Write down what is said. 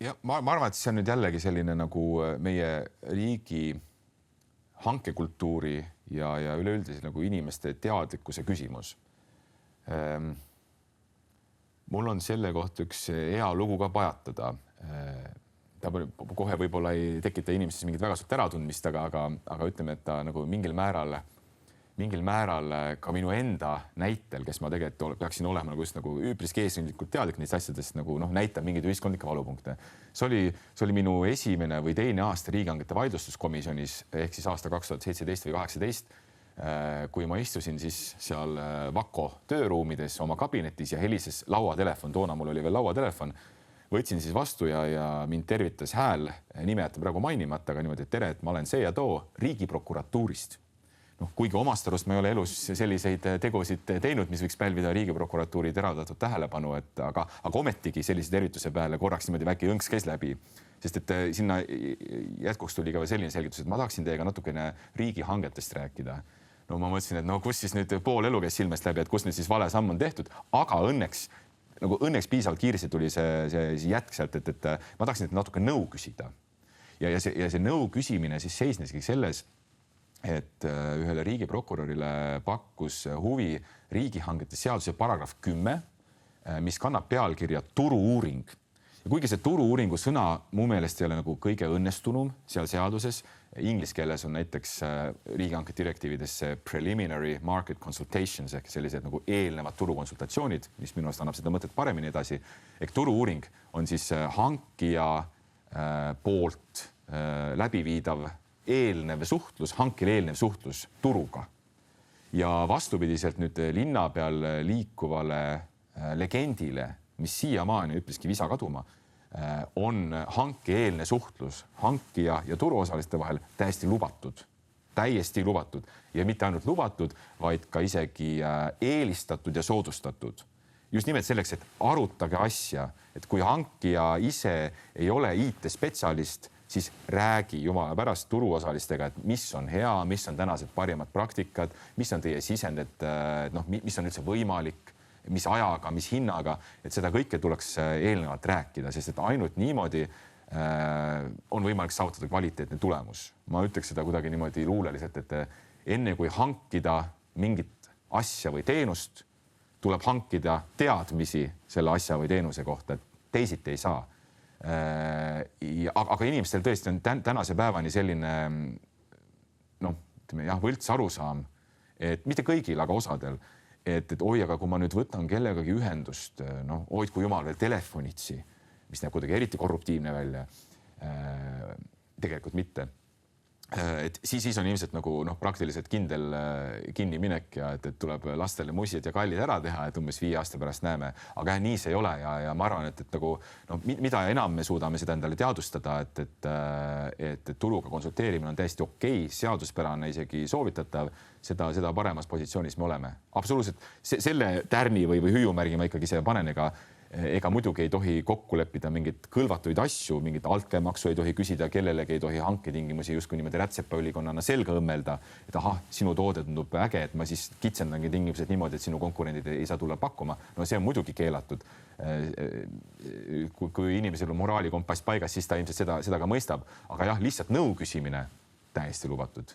Ja ma arvan, et see on nüüd jällegi selline nagu meie riigi hankekultuuri ja üleüldiselt nagu inimeste teadlikkuse küsimus. Mul on selle kohta üks hea lugu ka pajatada. Ta kohe võib-olla ei tekita inimestes mingit väga suurt äratundmist, aga ütleme, et ta nagu mingil määral ka minu enda näitel, kes ma tegelikult peaksin olema nagu üpriski eesrindlikult teadlik neist asjadest, nagu näitab mingeid ühiskondlikke valupunkte. See oli minu esimene või teine aasta riigihangete vaidlustuskomisjonis ehk siis aasta 2017 või 2018, kui ma istusin siis seal Vako tööruumides oma kabinetis ja helises lauatelefon, toona mul oli veel lauatelefon, võtsin siis vastu ja mind tervitas hääl, nime jätta praegu mainimata, aga niimoodi, et tere, et ma olen see ja too Riigiprokuratuurist. Kuigi omast arust ma ei ole elus selliseid tegusid teinud, mis võiks pälvida Riigiprokuratuuri teravdatud tähelepanu, aga ometigi sellise tervituse peale korraks niimoodi väike õnks käis läbi, sest et sinna jätkuks tuli ka selline selgitus, et ma tahaksin teiega natukene riigihangetest rääkida. No ma mõtlesin, et kus siis nüüd pool elu käis silmest läbi, et kus nüüd siis vale samm on tehtud, aga õnneks piisavalt kiiresti tuli see jätk sealt, et ma tahaksin natuke nõu küsida. Ja see nõu küsimine siis seisneski selles, et ühele riigiprokurörile pakkus huvi riigihangete seaduse paragrahv 10, mis kannab pealkirja turu-uuring. Ja kuigi see turu-uuringu sõna mu meelest ei ole nagu kõige õnnestunum seal seaduses, inglise keeles on näiteks riigihanke direktiivides preliminary market consultations ehk sellised nagu eelnevad turukonsultatsioonid, mis minu arust annab seda mõtet paremini edasi. Ehk turu-uuring on siis hankija poolt läbiviidav eelnev suhtlus, hankele eelnev suhtlus turuga. Ja vastupidiselt nüüd linna peal liikuvale legendile, mis siiamaani ütleski visa kaduma, on hanke eelne suhtlus hankija ja turuosaliste vahel täiesti lubatud. Täiesti lubatud. Ja mitte ainult lubatud, vaid ka isegi eelistatud ja soodustatud. Just nimelt selleks, et arutage asja, et kui hankija ise ei ole IT-spetsialist, siis räägi jumala pärast turuosalistega, et mis on hea, mis on tänased parimad praktikad, mis on teie sisend, et mis on üldse võimalik, mis ajaga, mis hinnaga, et seda kõike tuleks eelnevalt rääkida, sest et ainult niimoodi on võimalik saavutada kvaliteetne tulemus. Ma ütleks seda kuidagi niimoodi luuleliselt, et enne kui hankida mingit asja või teenust, tuleb hankida teadmisi selle asja või teenuse kohta, et teisiti ei saa. Aga inimestel tõesti on tänase päevani selline võlts arusaam, et mitte kõigil, aga osadel, et oi, aga kui ma nüüd võtan kellegagi ühendust, hoidku jumal veel telefonitsi, mis näeb kuidagi eriti korruptiivne välja, tegelikult mitte. Et siis on ilmselt nagu praktiliselt kindel kinniminek ja et tuleb lastele mussid ja kallid ära teha, et umbes 5 aasta pärast näeme. Aga nii see ei ole ja ma arvan, et nagu, mida enam me suudame seda endale teadustada, et turuga konsulteerimine on täiesti okei, seaduspärane isegi soovitatav, seda paremas positsioonis me oleme. Absoluutselt selle tärni või hüüumärgi ma ikkagi see panen, ega muidugi ei tohi kokku leppida mingit kõlvatuid asju, mingit altkäemaksu ei tohi küsida, kellelegi ei tohi hanketingimusi justkui niimoodi rätsepaülikonnana selga õmmelda, et sinu toode tundub äge, et ma siis kitsendangi tingimused niimoodi, et sinu konkurendid ei saa tulla pakkuma. No see on muidugi keelatud. Kui inimesel on moraalikompass paigas, siis ta ilmselt seda ka mõistab. Aga jah, lihtsalt nõu küsimine täiesti lubatud.